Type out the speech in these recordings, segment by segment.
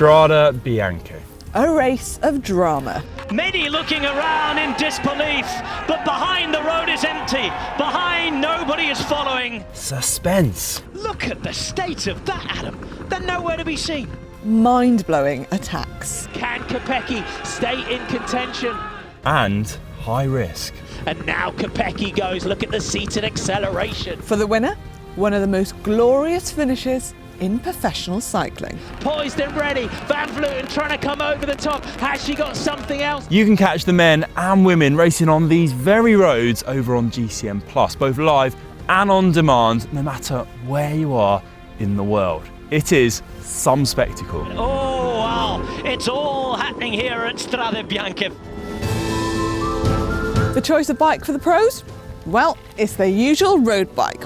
Strade Bianche. A race of drama. Many looking around in disbelief, but behind the road is empty. Behind, nobody is following. Suspense. Look at the state of that, Adam. They're nowhere to be seen. Mind-blowing attacks. Can Kopecky stay in contention? And high risk. And now Kopecky goes. Look at the seated acceleration. For the winner, one of the most glorious finishes in professional cycling. Poised and ready. Van Vleuten trying to come over the top. Has she got something else? You can catch the men and women racing on these very roads over on GCN+, both live and on demand, no matter where you are in the world. It is some spectacle. Oh, wow. It's all happening here at Strade Bianche. The choice of bike for the pros? Well, it's their usual road bike,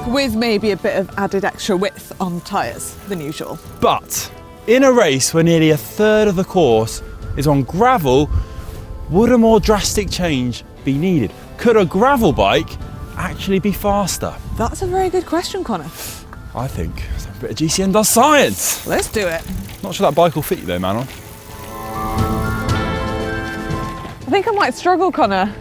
with maybe a bit of added extra width on tyres than usual. But in a race where nearly a third of the course is on gravel, would a more drastic change be needed? Could a gravel bike actually be faster? That's a very good question, Connor. I think it's a bit of GCN Does Science. Let's do it. Not sure that bike will fit you though, Manon. I think I might struggle, Connor.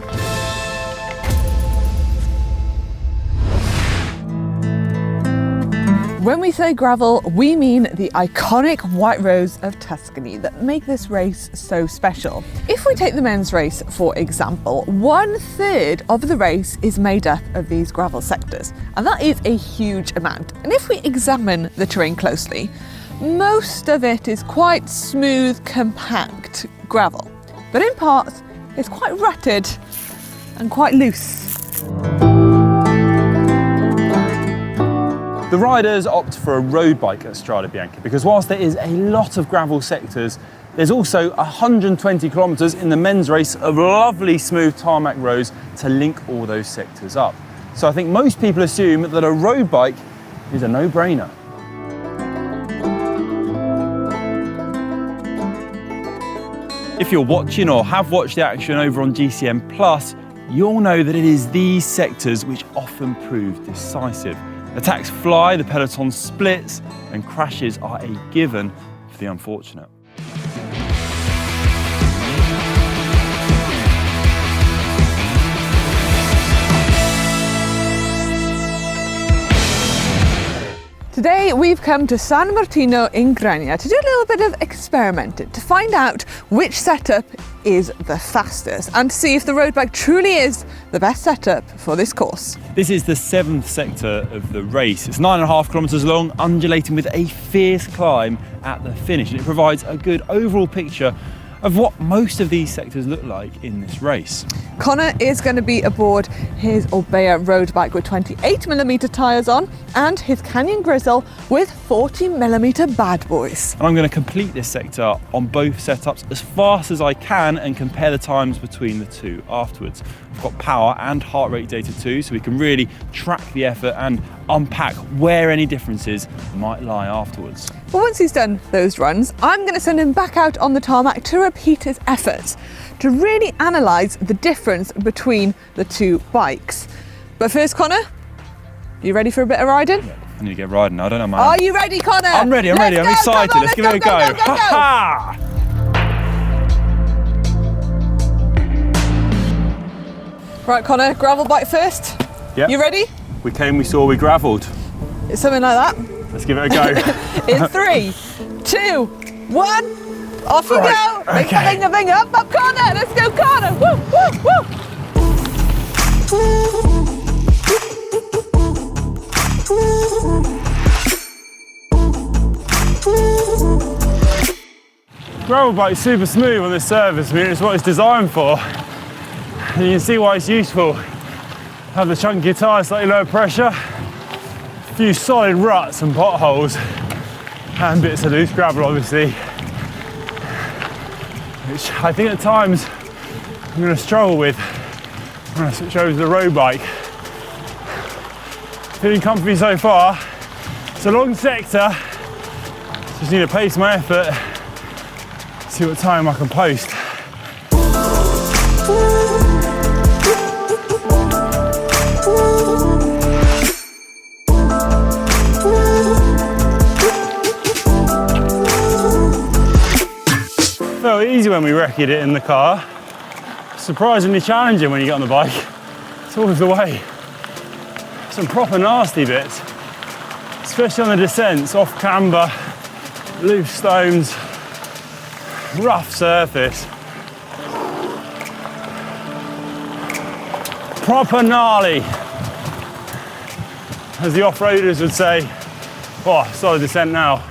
When we say gravel, we mean the iconic white roads of Tuscany that make this race so special. If we take the men's race, for example, 1/3 of the race is made up of these gravel sectors, and that is a huge amount. And if we examine the terrain closely, most of it is quite smooth, compact gravel, but in parts it's quite rutted and quite loose. The riders opt for a road bike at Strade Bianche because whilst there is a lot of gravel sectors, there's also 120 kilometres in the men's race of lovely smooth tarmac roads to link all those sectors up. So I think most people assume that a road bike is a no-brainer. If you're watching or have watched the action over on GCN+, you'll know that it is these sectors which often prove decisive. Attacks fly, the peloton splits, and crashes are a given for the unfortunate. Today we've come to San Martino in Grania to do a little bit of experimenting, to find out which setup is the fastest and to see if the road bike truly is the best setup for this course. This is the 7th sector of the race. It's 9.5 kilometres long, undulating with a fierce climb at the finish, and it provides a good overall picture of what most of these sectors look like in this race. Connor is going to be aboard his Orbea road bike with 28mm tyres on and his Canyon Grizzle with 40mm bad boys. And I'm going to complete this sector on both setups as fast as I can and compare the times between the two afterwards. I've got power and heart rate data too, so we can really track the effort and unpack where any differences might lie afterwards. But once he's done those runs, I'm going to send him back out on the tarmac to repeat his efforts, to really analyse the difference between the two bikes. But first, Connor, you ready for a bit of riding? Yeah, I need to get riding now, I don't know, man. Are you ready, Connor? I'm ready, I'm excited. Let's give it a go. Ha ha! Right, Connor, gravel bike first. Yep. You ready? We came, we saw, we gravelled. It's something like that. Let's give it a go. In 3, 2, 1, off you Right, go. okay. Bing, up, Connor. Let's go, Connor. Woo, woo, woo. Gravel bike's super smooth on this surface. I mean, it's what it's designed for. And you can see why it's useful. Have the chunky tyre, slightly lower pressure, a few solid ruts and potholes, and bits of loose gravel, obviously, which I think at times I'm going to struggle with when I switch over to the road bike. Feeling comfy so far. It's a long sector, just need to pace my effort, see what time I can post. easy when we wrecked it in the car. Surprisingly challenging when you get on the bike. It's always the way. Some proper nasty bits, especially on the descents, off camber, loose stones, rough surface. Proper gnarly, as the off-roaders would say. Oh, solid descent now.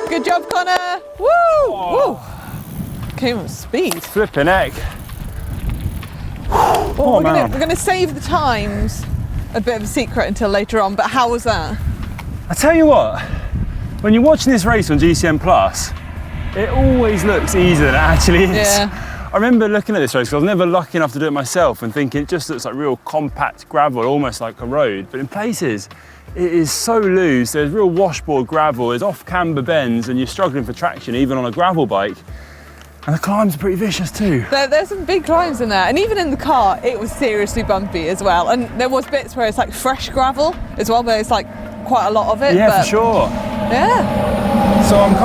Good job, Connor. Woo! Oh. Woo! Came with speed. Flipping heck. Well, we're gonna save the times a bit of a secret until later on, but how was that? I tell you what, when you're watching this race on GCN Plus, it always looks easier than it actually is. Yeah. I remember looking at this race because I was never lucky enough to do it myself and thinking it just looks like real compact gravel, almost like a road. But in places, it is so loose. There's real washboard gravel, there's off camber bends, and you're struggling for traction even on a gravel bike. And the climbs are pretty vicious too. There's some big climbs in there, and even in the car, it was seriously bumpy as well. And there was bits where it's like fresh gravel as well, but it's like quite a lot of it. Yeah, but for sure. Yeah. So I'm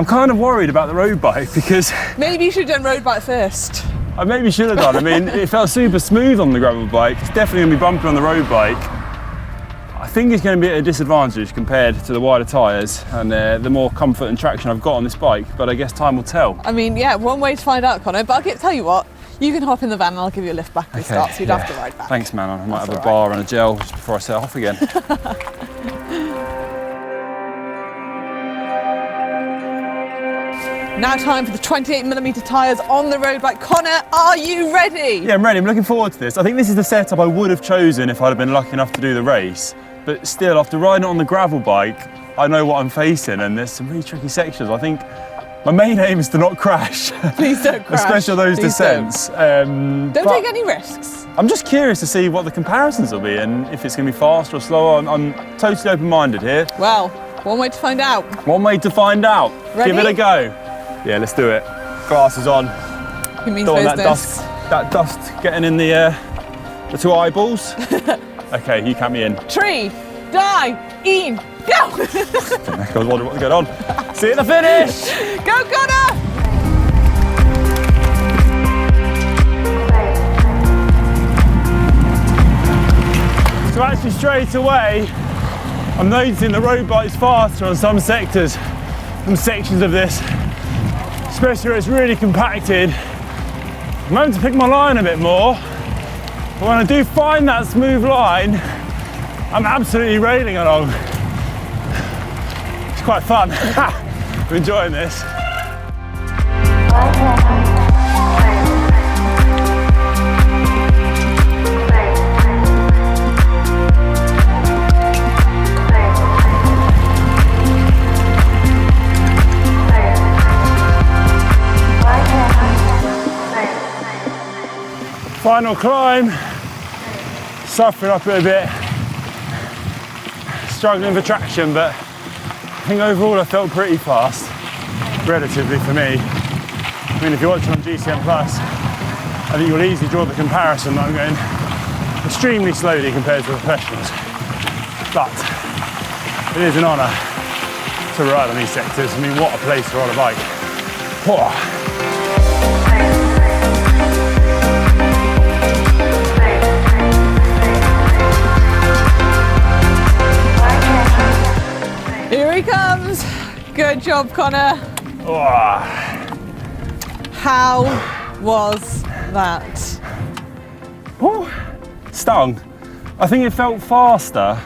kind of worried about the road bike because Maybe you should have done road bike first. I maybe should have done. I mean, it felt super smooth on the gravel bike. It's definitely going to be bumpy on the road bike. I think it's going to be at a disadvantage compared to the wider tyres and the more comfort and traction I've got on this bike, but I guess time will tell. I mean, yeah, one way to find out, Connor, but tell you what, you can hop in the van and I'll give you a lift back to the start, so you don't have to ride back. Thanks, man. I might That's have a all bar and a gel just before I set off again. Now time for the 28mm tyres on the road bike. Connor, are you ready? Yeah, I'm ready. I'm looking forward to this. I think this is the setup I would have chosen if I'd have been lucky enough to do the race. But still, after riding it on the gravel bike, I know what I'm facing, and there's some really tricky sections. I think my main aim is to not crash. Please don't crash. Especially on those Please descents. Don't take any risks. I'm just curious to see what the comparisons will be and if it's going to be faster or slower. I'm totally open-minded here. Well, one way to find out. One way to find out. Ready? Give it a go. Yeah, let's do it. Glasses on. It means Don't want business. that dust getting in the two eyeballs. Okay, you count me in. 3, 2, 1, go! I was wondering what's going on. See you at the finish! Go, Connor! So actually straight away, I'm noticing the road bike's faster on some sectors, some sections of this, especially where it's really compacted. I'm having to pick my line a bit more, but when I do find that smooth line, I'm absolutely railing along. It's quite fun. I'm enjoying this. Final climb, suffering up it a bit, struggling for traction, but I think overall I felt pretty fast, relatively for me. I mean, if you're watching on GCN Plus, I think you'll easily draw the comparison that I'm going extremely slowly compared to the professionals. But it is an honour to ride on these sectors. I mean, what a place to ride a bike. Whoa. Here he comes. Good job, Connor. Oh. How was that? Oh. Stung. I think it felt faster.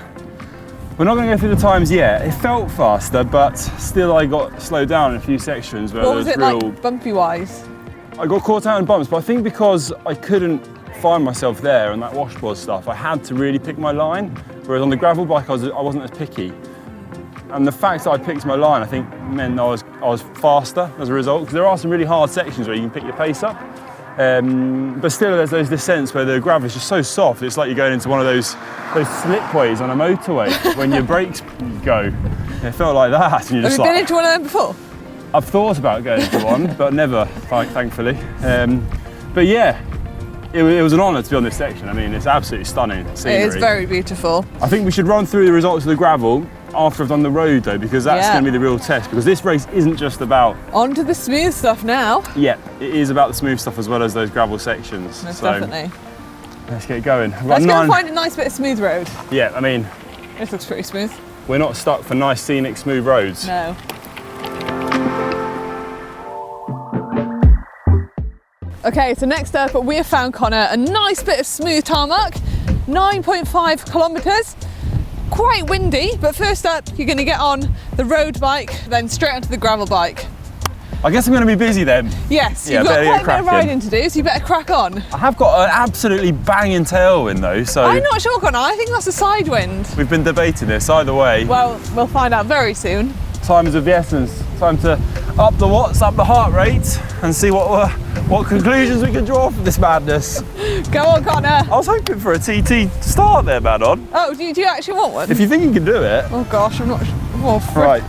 We're not going to go through the times yet. It felt faster, but still I got slowed down in a few sections where What was it real... like bumpy-wise? I got caught out in bumps, but I think because I couldn't find myself there and that washboard stuff, I had to really pick my line. Whereas on the gravel bike, I wasn't as picky. And the fact that I picked my line, I think, meant I was faster as a result. Because there are some really hard sections where you can pick your pace up. But still, there's those descents where the gravel is just so soft. It's like you're going into one of those slipways on a motorway when your brakes go. It felt like that. And you're Have just you been into one of them before? I've thought about going to one, but never, thankfully. But yeah, it was an honour to be on this section. I mean, it's absolutely stunning scenery. It is very beautiful. I think we should run through the results of the gravel after I've done the road though, because that's going to be the real test, because this race isn't just about... On to the smooth stuff now. Yeah, it is about the smooth stuff as well as those gravel sections. Most definitely. Let's get going. Let's go and find a nice bit of smooth road. Yeah, I mean... This looks pretty smooth. We're not stuck for nice scenic smooth roads. No. Okay, so next up we have found, Connor, a nice bit of smooth tarmac, 9.5 kilometres. Quite windy, but first up you're going to get on the road bike, then straight onto the gravel bike. I guess I'm going to be busy then. Yes, yeah, you've got quite a bit of cracking. riding to do, so you better crack on. I have got an absolutely banging tailwind though, so... I'm not sure, Connor, I think that's a side wind. We've been debating this, either way. Well, we'll find out very soon. Time is of the essence. Time to up the watts, up the heart rate, and see what conclusions we can draw from this madness. Go on, Connor. I was hoping for a TT start there, Manon. Oh, do you actually want one? If you think you can do it. Oh gosh, I'm not sure. Oh, Right,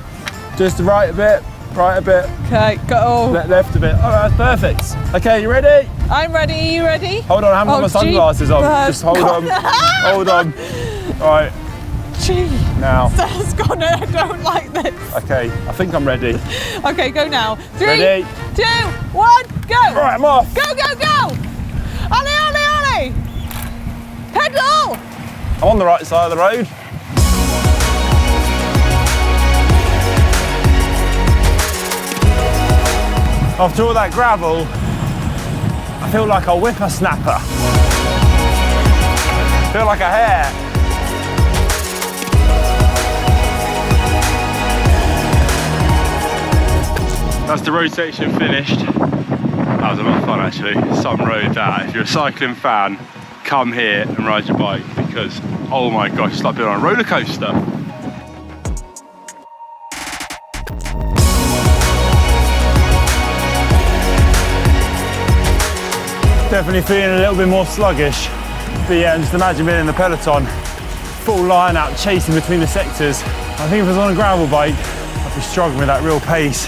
just right a bit, right a bit. Okay, go. Left a bit. All right, perfect. Okay, you ready? I'm ready. Are you ready? Hold on, I haven't got my sunglasses on. Just hold on. Hold on. All right. Gee. Now. Says Connor, I don't like this. Okay, I think I'm ready. Okay, go now. 3, Ready? 2, 1, go. All right, I'm off. Go, go, go. Ollie, ollie, ollie. Pedal. I'm on the right side of the road. After all that gravel, I feel like a whippersnapper. I feel like a hare. That's the road section finished. That was a lot of fun actually. Some road that. If you're a cycling fan, come here and ride your bike because, oh my gosh, it's like being on a roller coaster. Definitely feeling a little bit more sluggish. But yeah, just imagine being in the peloton, full line out, chasing between the sectors. I think if I was on a gravel bike, I'd be struggling with that real pace.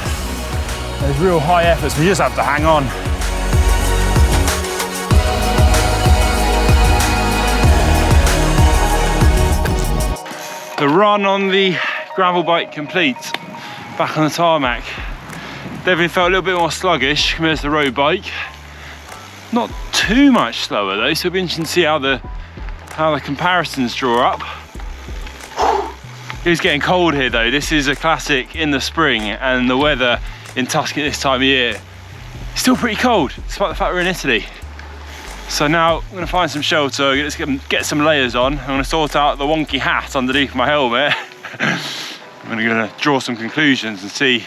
Those real high efforts, we just have to hang on. The run on the gravel bike complete. Back on the tarmac. Definitely felt a little bit more sluggish compared to the road bike. Not too much slower though, so it'll be interesting to see how the comparisons draw up. It's getting cold here though. This is a classic in the spring, and the weather in Tuscany this time of year, it's still pretty cold, despite the fact we're in Italy. So now I'm gonna find some shelter, let's get some layers on. I'm gonna sort out the wonky hat underneath my helmet. I'm gonna draw some conclusions and see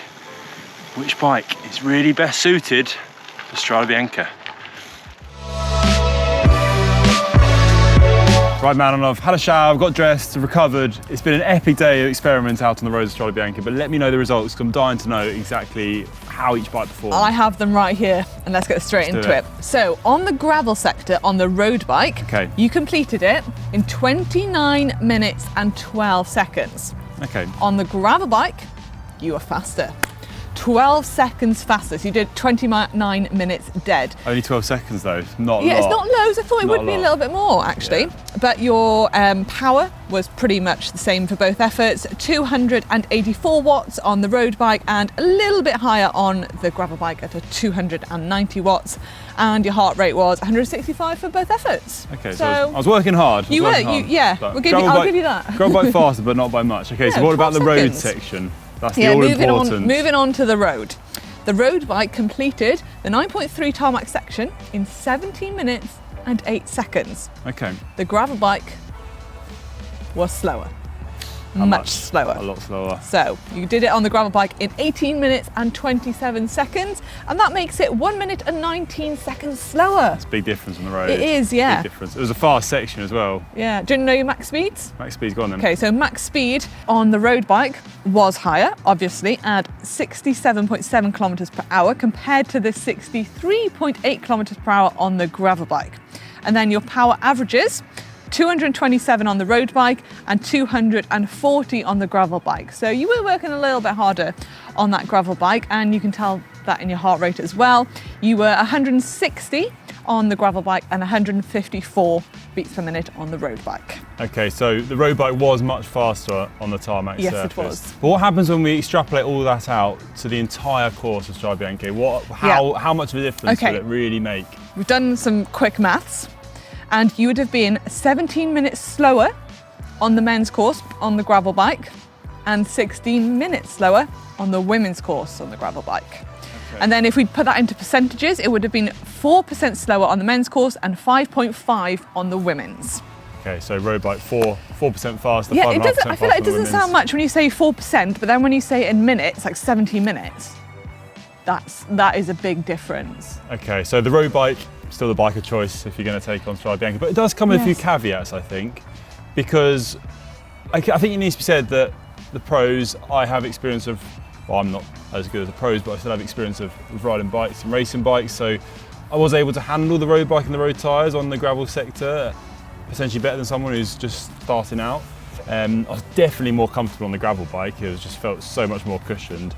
which bike is really best suited for Strade Bianche. Right, man, I've had a shower, I've got dressed, recovered. It's been an epic day of experiment out on the roads of Strade Bianche, but let me know the results because I'm dying to know exactly how each bike performs. I have them right here, and let's get straight into it. So, on the gravel sector, on the road bike, you completed it in 29 minutes and 12 seconds. Okay. On the gravel bike, you were faster. 12 seconds faster, so you did 29 minutes dead. Only 12 seconds though, not a lot. Yeah, it's not loads. I thought it would be a little bit more actually. Yeah. But your power was pretty much the same for both efforts. 284 watts on the road bike and a little bit higher on the gravel bike at a 290 watts. And your heart rate was 165 for both efforts. Okay, so I was working hard. Yeah, I'll give you that. Gravel bike faster, but not by much. Okay, so what about the road section? That's the all important. Moving on to the road. The road bike completed the 9.3 tarmac section in 17 minutes and 8 seconds. Okay. The gravel bike was slower. much slower. A lot slower. So you did it on the gravel bike in 18 minutes and 27 seconds, and that makes it 1 minute and 19 seconds slower. It's a big difference on the road. It is, yeah. Big difference. It was a fast section as well. Yeah. Do you know your max speeds? Max speed's gone then. Okay, so max speed on the road bike was higher, obviously, at 67.7 kilometers per hour compared to the 63.8 kilometers per hour on the gravel bike. And then your power averages, 227 on the road bike and 240 on the gravel bike. So you were working a little bit harder on that gravel bike, and you can tell that in your heart rate as well. You were 160 on the gravel bike and 154 beats per minute on the road bike. Okay, so the road bike was much faster on the tarmac Yes, surface. it was. But what happens when we extrapolate all that out to the entire course of Strade Bianche? How much of a difference will it really make? We've done some quick maths, and you would have been 17 minutes slower on the men's course on the gravel bike and 16 minutes slower on the women's course on the gravel bike. Okay. And then if we put that into percentages, it would have been 4% slower on the men's course and 5.5 on the women's. Okay, so road bike 4% faster, yeah, 5.5% it doesn't. I feel like it doesn't women's. sound much when you say 4%, but then when you say it in minutes, like 70 minutes, that is a big difference. Okay, so the road bike, still the bike of choice if you're going to take on Strade Bianche, but it does come with a few caveats, I think, because I think it needs to be said that the pros, I have experience of, well, I'm not as good as the pros, but I still have experience of riding bikes and racing bikes, so I was able to handle the road bike and the road tyres on the gravel sector potentially better than someone who's just starting out. I was definitely more comfortable on the gravel bike. It just felt so much more cushioned.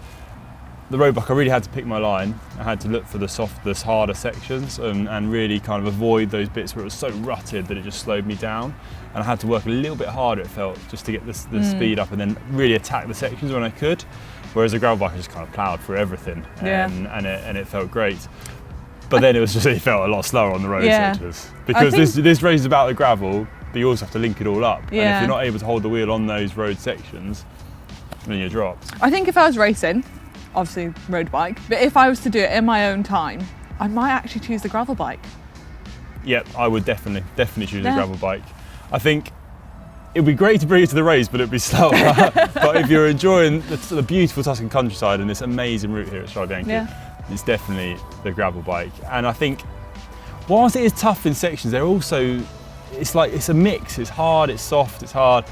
The road bike, I really had to pick my line. I had to look for the softest, harder sections and really kind of avoid those bits where it was so rutted that it just slowed me down. And I had to work a little bit harder, it felt, just to get the speed up and then really attack the sections when I could. Whereas the gravel bike, I just kind of ploughed through everything and it felt great. But then it felt a lot slower on the road sectors. Because this race is about the gravel, but you also have to link it all up. And if you're not able to hold the wheel on those road sections, then you're dropped. I think if I was racing, obviously road bike, but if I was to do it in my own time, I might actually choose the gravel bike. Yep, I would definitely choose the gravel bike. I think it would be great to bring it to the race, but it'd be slower. But if you're enjoying the beautiful Tuscan countryside and this amazing route here at Strade Bianche, it's definitely the gravel bike. And I think, whilst it is tough in sections, they're also, it's a mix. It's hard, it's soft, it's hard.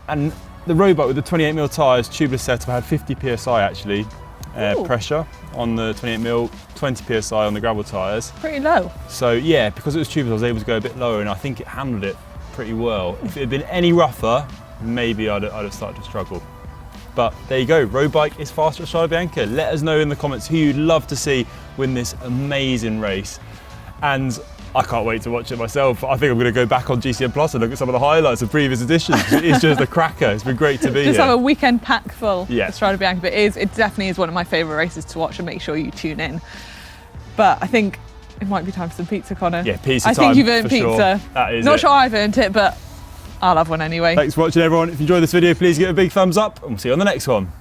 And the road bike with the 28mm tyres, tubeless setup, I had 50 psi actually, pressure on the 28mm, 20 psi on the gravel tyres. Pretty low. So yeah, because it was tubeless, I was able to go a bit lower, and I think it handled it pretty well. If it had been any rougher, maybe I'd have started to struggle. But there you go, road bike is faster at Strade Bianche. Let us know in the comments who you'd love to see win this amazing race. And I can't wait to watch it myself. I think I'm going to go back on GCN Plus and look at some of the highlights of previous editions. It's just a cracker. It's been great to be here. Just have a weekend pack full of Strade Bianche. But it definitely is one of my favourite races to watch, and make sure you tune in. But I think it might be time for some pizza, Connor. Yeah, pizza time. I think you've earned pizza. Sure. That is Not sure I've earned it, but I'll have one anyway. Thanks for watching, everyone. If you enjoyed this video, please give it a big thumbs up, and we'll see you on the next one.